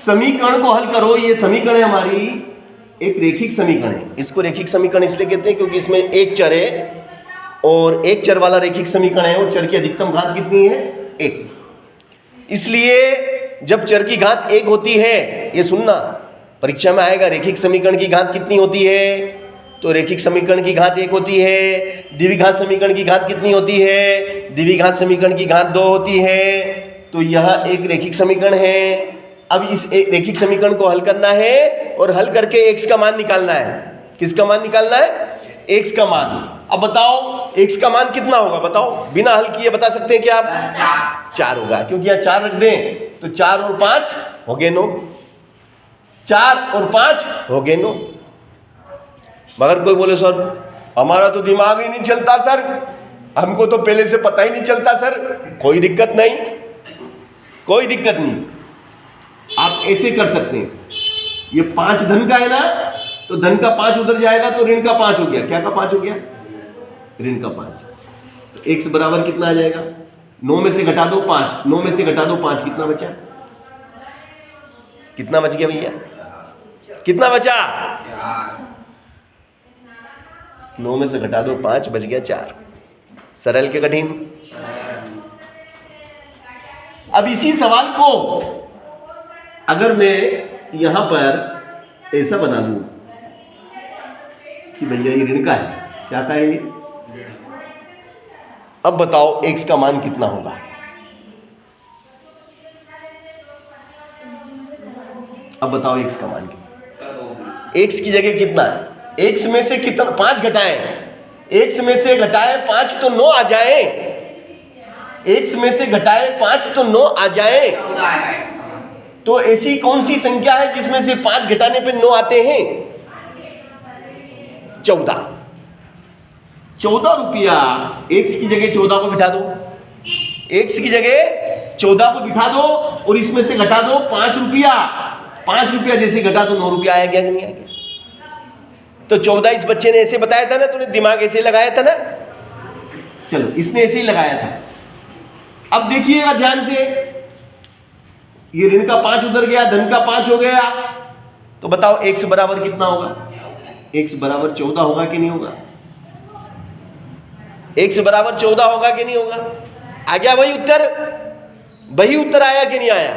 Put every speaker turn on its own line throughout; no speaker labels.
समीकरण को हल करो। ये समीकरण है हमारी एक रेखिक समीकरण है। इसको रेखिक समीकरण इसलिए कहते हैं क्योंकि इसमें एक चर है और एक चर वाला रेखिक समीकरण है और चर की अधिकतम घात कितनी है? 1। इसलिए जब चर की घात 1 होती है, ये सुनना परीक्षा में आएगा, रेखिक समीकरण की घात कितनी होती है? तो रेखिक समीकरण की घात 1 होती है। द्विघात समीकरण की घात कितनी होती है? द्विघात समीकरण की घात 2 होती है। तो यह एक रेखिक समीकरण है। अब इस रेखिक समीकरण को हल करना है और हल करके x का मान निकालना है। किसका मान निकालना है? x का मान। अब बताओ x का मान कितना होगा? बताओ, बिना हल किए बता सकते हैं क्या आप? 4 होगा, क्योंकि यहाँ 4 रख दें तो 4 और 5 हो गए 9। 4 और 5 हो गए 9। मगर कोई बोले सर हमारा तो दिमाग ही नहीं चलता सर, हमको तो पहले से पता ही नहीं चलता सर। कोई दिक्कत नहीं, कोई दिक्कत नहीं, आप ऐसे कर सकते हैं। ये 5 धन का है ना, तो धन का 5 उधर जाएगा तो ऋण का 5 हो गया। क्या का 5 हो गया? ऋण का 5। तो x बराबर कितना आ जाएगा? 9 में से घटा दो 5, 9 में से घटा दो 5, कितना बचा? कितना बच गया भैया? कितना बचा? 9 में से घटा दो 5, बच गया 4। सरल के कठिन? अब इसी सवाल को अगर मैं यहां पर ऐसा बना दूं कि भैया ये ऋण का है, क्या का है ये? अब बताओ x का मान कितना होगा? अब बताओ x का मान कितना? x की जगह कितना है? x में से कितना? 5 घटाएं, x में से घटाए 5 तो 9 आ जाए। x में से घटाए 5 तो 9 आ जाए। तो ऐसी कौन सी संख्या है जिसमें से 5 घटाने पे 9 आते हैं? 14। 14 रुपया x की जगह 14 को बिठा दो, x की जगह 14 को बिठा दो और इसमें से घटा दो 5 रुपया। 5 रुपया जैसे घटा तो 9 रुपया आया क्या कि नहीं आया? तो 14 इस बच्चे ने ऐसे बताया था ना, तूने दिमाग ऐसे लगाया था ना। चलो इसने ऐसे ही लगाया था। अब देखिएगा ध्यान से, ये ऋण का 5 उधर गया, धन का 5 हो गया। तो बताओ x बराबर कितना होगा? x बराबर 14 होगा कि नहीं होगा? x बराबर 14 होगा कि नहीं होगा? आ गया वही उत्तर? वही उत्तर आया कि नहीं आया?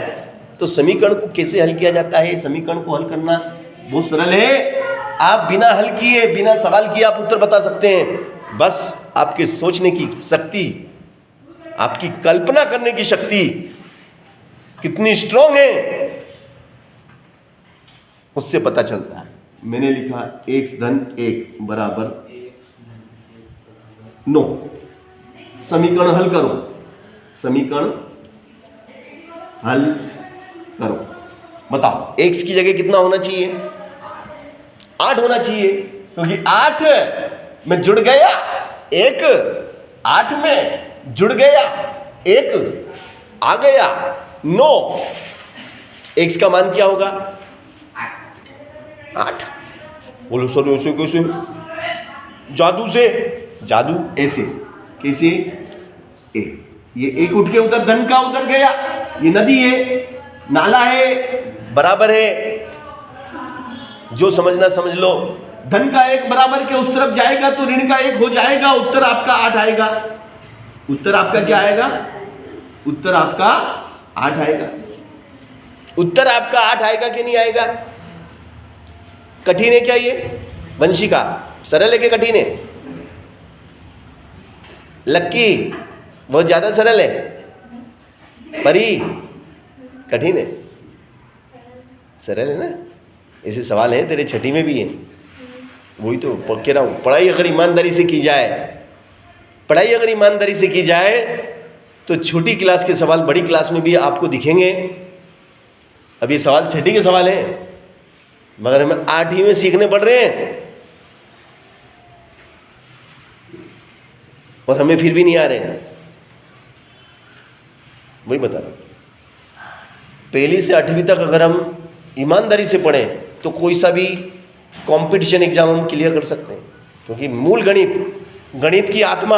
तो समीकरण को कैसे हल किया जाता है? समीकरण को हल करना बहुत सरल है। आप बिना हल किए, बिना सवाल किए आप उत्तर बता सकते हैं। बस आपके सोचने की शक्ति, आपकी कल्पना करने की शक्ति कितनी स्ट्रांग है उससे पता चलता है। मैंने लिखा x धन 1 बराबर 9। समीकरण हल करो, समीकरण हल करो। बताओ x की जगह कितना होना चाहिए? 8 होना चाहिए, क्योंकि 8 में जुड़ गया 1, 8 में जुड़ गया 1, आ गया 9। x का मान क्या होगा? 8। बोलो सर ऐसे कैसे? जादू से? जादू ऐसे कैसे? ये 1 उठ के उधर धन का उधर गया, ये नदी है, नाला है, बराबर है। जो समझना समझ लो। धन का 1 बराबर के उस तरफ जाएगा तो ऋण का 1 हो जाएगा। उत्तर आपका 8 आएगा। उत्तर आपका क्या आएगा? उत्तर आपका 8 आएगा। उत्तर आपका 8 आएगा कि नहीं आएगा? कठिन है क्या ये वंशिका? सरल है कि कठिन है? लक्की बहुत ज्यादा सरल है? परी कठिन है? सरल है ना? ऐसे सवाल हैं तेरे छठी में भी हैं। वही तो कह रहा हूँ, पढ़ाई अगर ईमानदारी से की जाए, पढ़ाई अगर ईमानदारी से की जाए तो छोटी क्लास के सवाल बड़ी क्लास में भी आपको दिखेंगे। अब ये सवाल छठी के सवाल हैं, मगर हमें 8वीं में सीखने पड़ रहे हैं और हमें फिर भी नहीं आ रहे हैं। वही बता रहा हूँ, पहली से 8वीं तक अगर हम ईमानदारी से पढ़ें तो कोई सा भी कंपटीशन एग्जाम हम क्लियर कर सकते हैं, क्योंकि मूल गणित की आत्मा,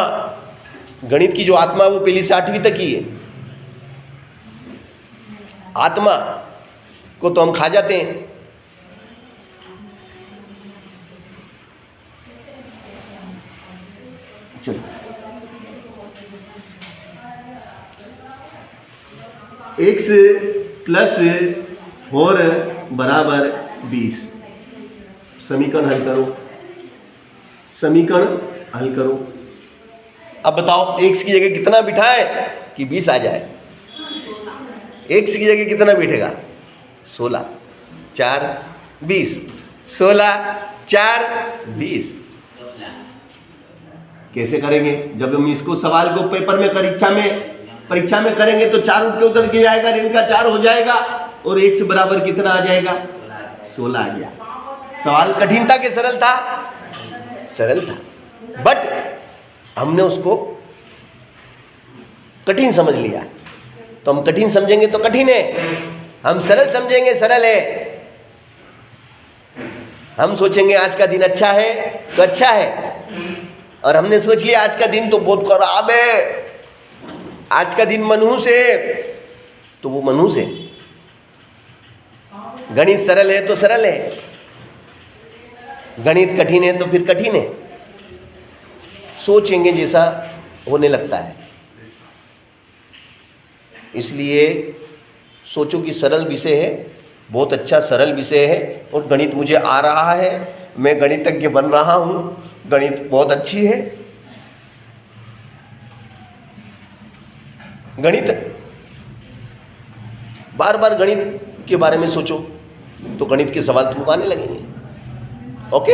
गणित की जो आत्मा वो पहली से 8वीं तक ही है। आत्मा को तो हम खा जाते हैं। चलो, x प्लस 4 बराबर 20। समीकरण हल करो, समीकरण हल करो। अब बताओ x की जगह कितना बिठाए कि 20 आ जाए? x की जगह कितना बैठेगा? 16 4 20, 16 4 20। कैसे करेंगे? जब हम इसको सवाल को पेपर में परीक्षा में करेंगे तो 4 उठ के उतर के जाएगा, ऋण का 4 हो जाएगा और x बराबर कितना आ जाएगा? 16 आ गया। सवाल कठिन था कि सरल था? सरल था, बट हमने उसको कठिन समझ लिया। तो हम कठिन समझेंगे तो कठिन है, हम सरल समझेंगे सरल है। हम सोचेंगे आज का दिन अच्छा है तो अच्छा है, और हमने सोच लिया आज का दिन तो बहुत खराब है, आज का दिन मनहूस है, तो वो मनहूस है। गणित सरल है तो सरल है, गणित कठिन है तो फिर कठिन है। सोचेंगे जैसा होने लगता है। इसलिए सोचो कि सरल विषय है, बहुत अच्छा सरल विषय है, और गणित मुझे आ रहा है, मैं गणितज्ञ बन रहा हूँ, गणित बहुत अच्छी है। गणित, बार बार गणित के बारे में सोचो तो गणित के सवाल तुमको आने लगेंगे। ओके।